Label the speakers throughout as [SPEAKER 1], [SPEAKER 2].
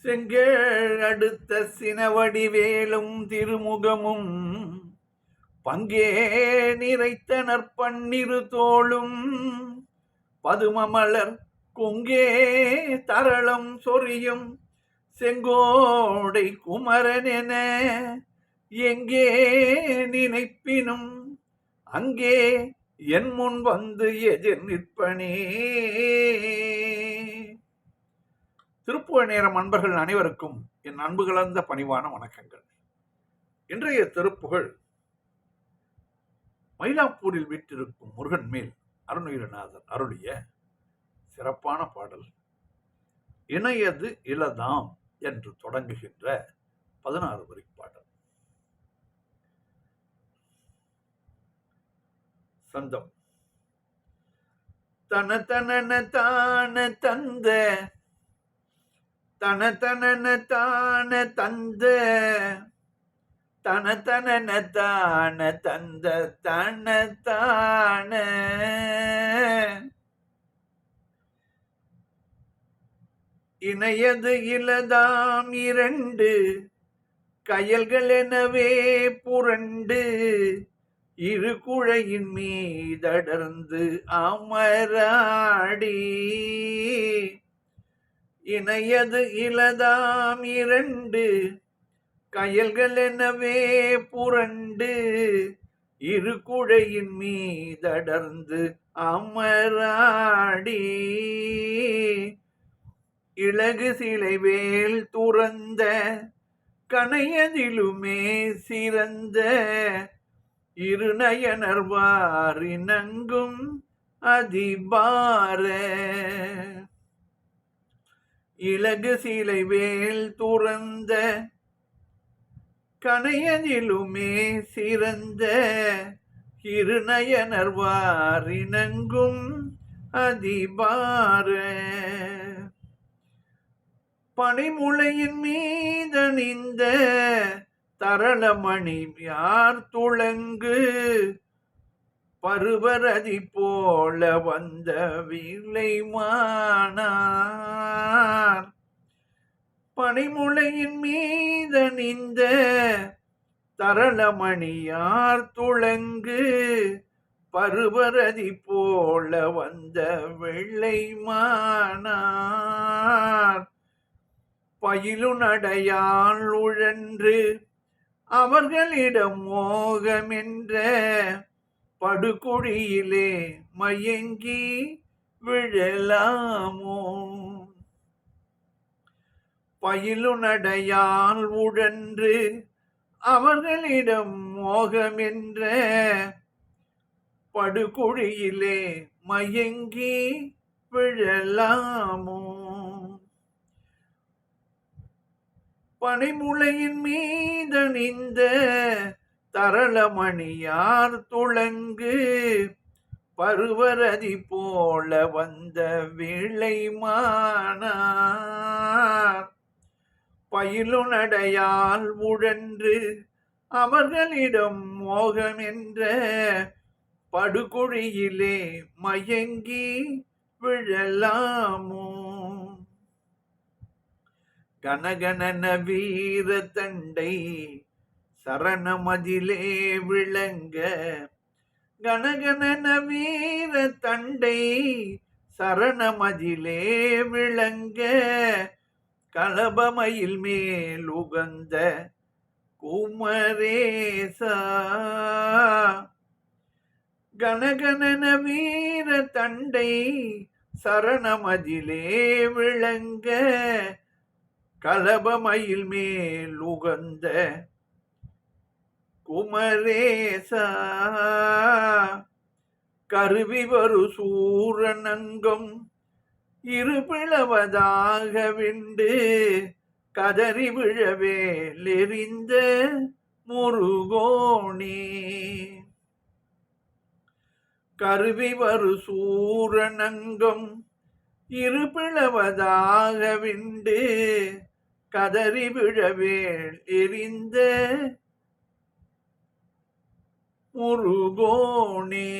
[SPEAKER 1] செங்கேழ் அடுத்த சினவடிவேலும் திருமுகமும் பங்கே நிறைத்த நற்பன்னிரு தோளும் பதுமமலர் கொங்கே தரளம் சொரியும் செங்கோடை குமரனென எங்கே நினைப்பினும் அங்கே என் முன் வந்து எதிர் நிற்பனே. திருப்புகழ் நேரம் அன்பர்கள் அனைவருக்கும் என் அன்பு கலந்த பணிவான வணக்கங்கள். இன்றைய திருப்புகழ் மயிலாப்பூரில் வீற்றிருக்கும் முருகன் மேல் அருணகிரிநாதர் அருளிய சிறப்பான பாடல். இணையது இளதாம் என்று தொடங்குகின்ற 16 வரி பாடல். சந்தம் தன தனன தான தந்த தன தனன தான தந்த தன தனன தான தந்த தன தான இணையது இலதாம் இரண்டு கயல்கள் எனவே புரண்டு இரு குழையின் மீதடர்ந்து அமராடி. இணையது இலதாம் இரண்டு கயல்கள் எனவே புரண்டு இரு குழையின் மீதடர்ந்து அமராடி. இலகு சிலை வேல் துறந்த கணையதிலுமே சிறந்த இருநயனர்வாரினங்கும் அதிபார. இலகு சிலை வேல் துறந்த கணையதிலுமே சிறந்த இருநயனர்வாரினங்கும் அதிபார. பனைமுளையின் மீதணிந்த தரளமணி யார் துளங்கு பருவரதி போல வந்த விளைமானார். பனைமுளையின் மீதணிந்த தரளமணியார் துளங்கு பருவரதி போல வந்த வெள்ளைமானார். பயிலு நடையால் உழன்று அவர்களிடம் மோகமென்ற படுகுழியிலே மயங்கி விழலாமோ. பயிலு நடையால் உழன்று அவர்களிடம் மோகமென்ற படுகுழியிலே மயங்கி விழலாமோ. பனைமுளையின் மீதணிந்த தரளமணியார் துளங்கு பருவரதி போல வந்த விளைமானார். பயிலு நடையால் உழன்று அவர்களிடம் மோகமென்ற படுகுழியிலே மயங்கி விழலாமோ. கனகனன வீர தண்டை சரணமதிலே விளங்க. கனகனன வீர தண்டை சரணமதிலே விளங்க. கலபமயில் மேல் உகந்த குமரேசா. கனகனன வீர தண்டை சரணமதிலே விளங்க. கலபமயில் மேல் உகந்த குமரேசா. கருவி வரு சூரனங்கம் இருபிளவதாக விண்டு கதறி விழவேலெறிந்த முருகோணி. கருவி வரு சூரனங்கம் இருபிளவதாக விண்டு கதறி விழவேல் எறிந்த முருகோனே.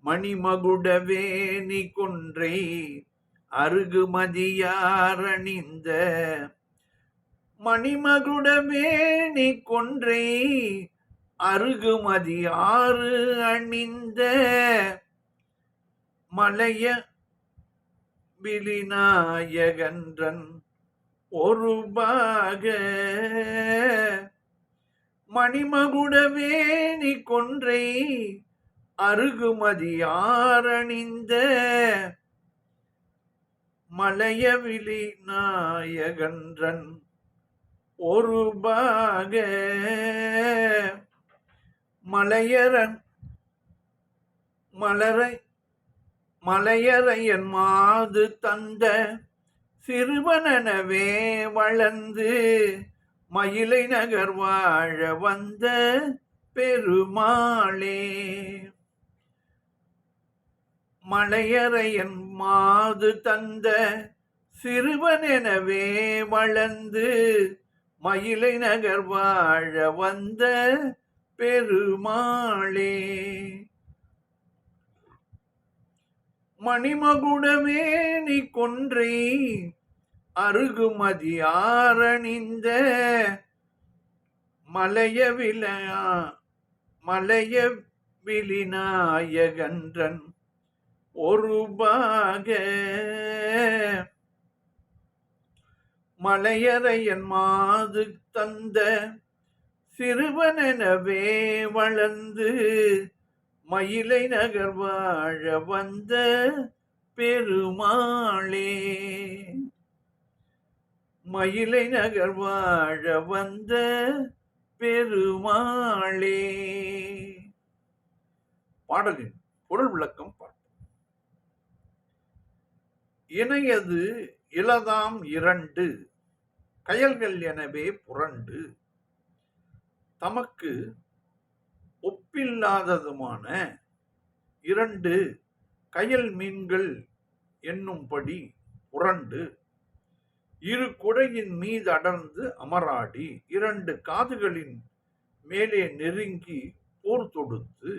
[SPEAKER 1] மணிமகுடவேணி கொன்றை அருகுமதியாரணிந்த மணிமகுடமேனி கொன்றை அருகுமதி ஆறு அணிந்த மலைய விழிநாயகன்றன் ஒரு பாக மணிமகுடமேனி கொன்றை அருகுமதி ஆரணிந்த மலையவிழி நாயகன்றன் ஒரு பாக மலையரன் மலையரையன் மாது தந்த சிறுவனவே வளர்ந்து மயிலை நகர் வாழ வந்த பெருமாளே. மலையரையன் மாது தந்த சிறுவனெனவே வளர்ந்து மயிலை நகர் வாழ வந்த பெருமாளே. மணிமகுடமேனி கொன்றை அருகுமதி ஆரணிந்த மலைய விழிநாயகன்றன் ஒரு பாக மலையரையன் மாது தந்த சிறுவனெனவே வளர்ந்து மயிலை நகர் வாழ வந்த பெருமாளே. மயிலை நகர் வாழ வந்த பெருமாளே. பாடலின் பொருள் விளக்கம் பார்ப்போம். இணையது இளதாம் இரண்டு கயல்கள் எனவே புரண்டு தமக்கு ஒப்பில்லாததுமான இரண்டு கயல் மீன்கள் என்னும்படி புரண்டு இரு குடையின் மீது அடர்ந்து அமராடி இரண்டு காதுகளின் மேலே நெருங்கி போர் தொடுத்து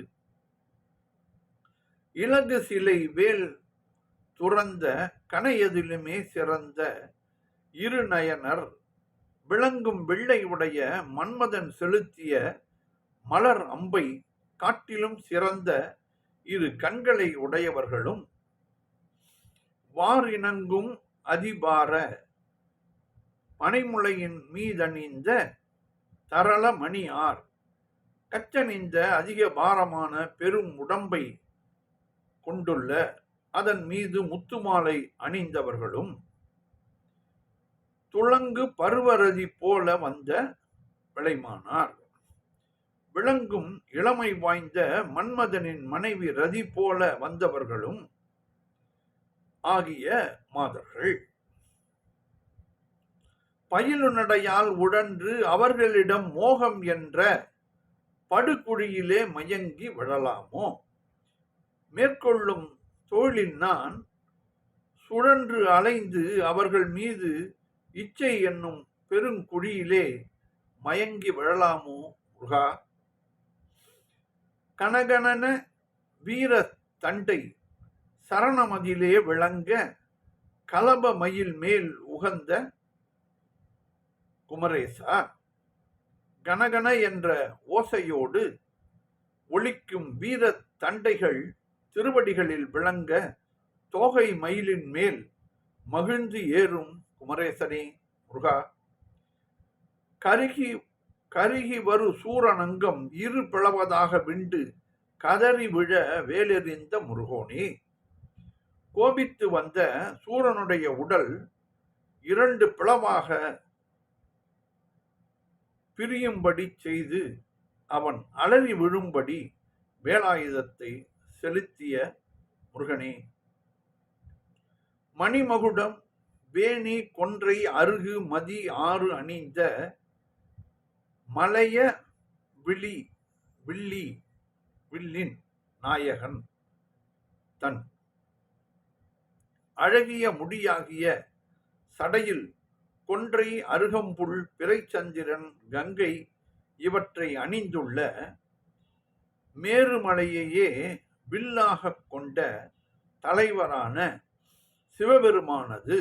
[SPEAKER 1] இலகு சிலை வேல் துறந்த கனையதிலுமே சிறந்த இரு நயனர் விளங்கும் வெள்ளை உடைய மன்மதன் செலுத்திய மலர் அம்பை காட்டிலும் சிறந்த இரு கண்களை உடையவர்களும் வாரினங்கும் அதிபார பனைமுளையின் மீதணிந்த தரள மணியார் கச்சணிந்த அதிக பாரமான பெரும் உடம்பை கொண்டுள்ள அதன் மீது முத்துமாலை அணிந்தவர்களும் துளங்கு பருவரதி போல வந்த விளைமானார் விளங்கும் இளமை வாய்ந்த மன்மதனின் மனைவி ரதி போல வந்தவர்களும் ஆகிய மாதர்கள் பயிலுநடையால் உழன்று அவர்களிடம் மோகம் என்ற படுகுழியிலே மயங்கி விழலாமோ? மேற்கொள்ளும் தோழின் நான் சுழன்று அலைந்து அவர்கள் மீது இச்சை என்னும் பெருங்குழியிலே மயங்கி விழலாமோ முருகா? கனகனன வீர தண்டை சரணமதிலே விளங்க கலப மயில் மேல் உகந்த குமரேசா, கனகன என்ற ஓசையோடு ஒலிக்கும் வீர தண்டைகள் திருவடிகளில் விளங்க தோகை மயிலின் மேல் மகிழ்ந்து ஏறும் குமரேசனே முருகா. கருகி வரு சூரனங்கம் இரு பிளவதாக விண்டு கதறி விழ வேலெறிந்த முருகோனே. கோபித்து வந்த சூரனுடைய உடல் இரண்டு பிளவாக பிரியும்படி செய்து அவன் அலறி விழும்படி வேலாயுதத்தை செலுத்திய முருகனே. மணிமகுடம் வேணி கொன்றை அருகு மதி ஆறு அணிந்த மலைய வில்லின் நாயகன் தன் அழகிய முடியாகிய சடையில் கொன்றை அருகம்புல் பிறைச்சந்திரன் கங்கை இவற்றை அணிந்துள்ள மேருமலையையே வில்லாக கொண்ட தலைவரான சிவபெருமானது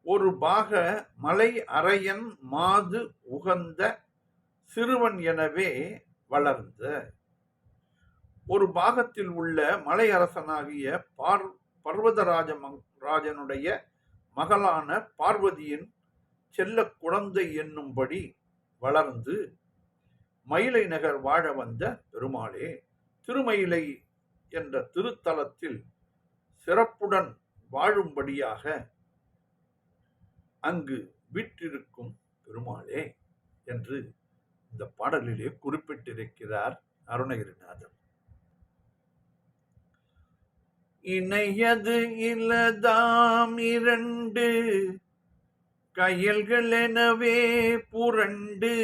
[SPEAKER 1] ஒரு பாக மலை அரையன் மாது உகந்த சிறுவன் எனவே வளர்ந்த ஒரு பாகத்தில் உள்ள மலை அரசனாகிய பர்வதராஜனுடைய மகளான பார்வதியின் செல்ல குழந்தை என்னும்படி வளர்ந்து மயிலை நகர் வாழ வந்த பெருமாளே, திருமயிலை என்ற திருத்தலத்தில் சிறப்புடன் வாழும்படியாக அங்கு வீற்றிருக்கும் பெருமாளே என்று இந்த பாடலிலே குறிப்பிட்டிருக்கிறார் அருணகிரிநாதர். இணையது இலதாம் இரண்டு கயல்கள் எனவே புரண்டு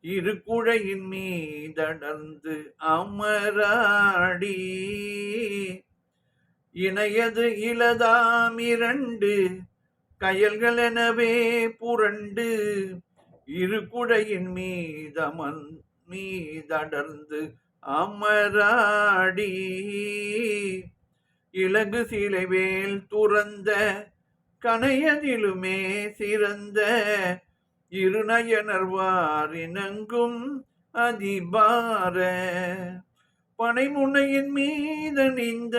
[SPEAKER 1] இரு குழையின் மீதடர்ந்து அமராடி. இணையது இலதாம் இரண்டு கயல்கள் எனவே புரண்டு இரு குழையின் மீதடர்ந்து அமராடி. இலகு சிலைவேல் துறந்த கனையதிலுமே சிறந்த இருநயனர்வாரினங்கும் அதிபார. பனைமுனையின் மீதணிந்த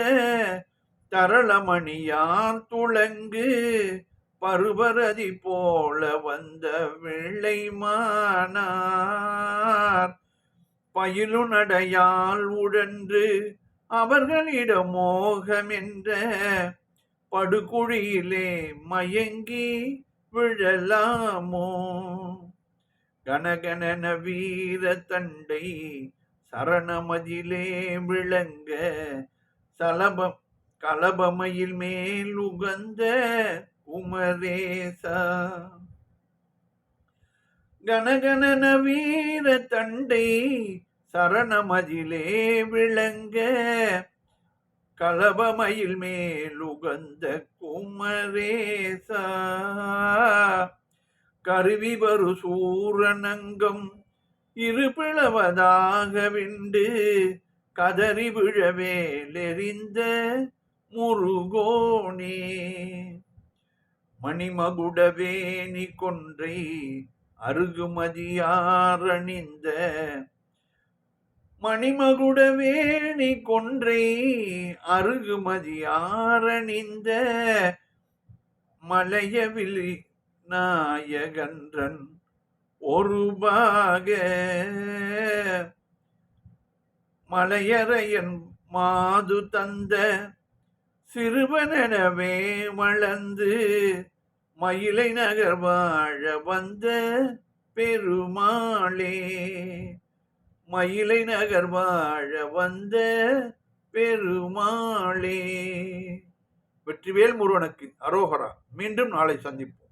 [SPEAKER 1] தரளமணியார் துளங்கு பருபரதி போல வந்த வெள்ளை மானார். பயிலுநடையால் உழன்று அவர்களிடம் மோகமென்ற படுகுழியிலே மயங்கி விழலாமோ. கனகன வீர தண்டை சரணமதிலே விளங்க கலபமையில் மேல் உகந்த குமரேசா. கனகன வீர தண்டை சரணமதிலே விளங்க கலபமயில் மேல் உகந்த குமரேசா. கருவி வரு சூரனங்கம் இரு பிளவதாக விண்டு கதறி விழவேலெறிந்த முருகோனே. மணிமகுடவேணி கொன்றை அருகுமதியாரணிந்த மணிமகுடவேணி கொன்றை அருகுமதியாரணிந்த மலையவிழி நாயகன்றன் ஒரு பாக. மலையரையன் மாது தந்த சிறுவனவே வளர்ந்து மயிலை நகர் வாழ வந்த பெருமாளே. மயிலை நகர் வாழ வந்த பெருமாளே. வெற்றிவேல் முருகனுக்கு அரோகரா. மீண்டும் நாளை சந்திப்போம்.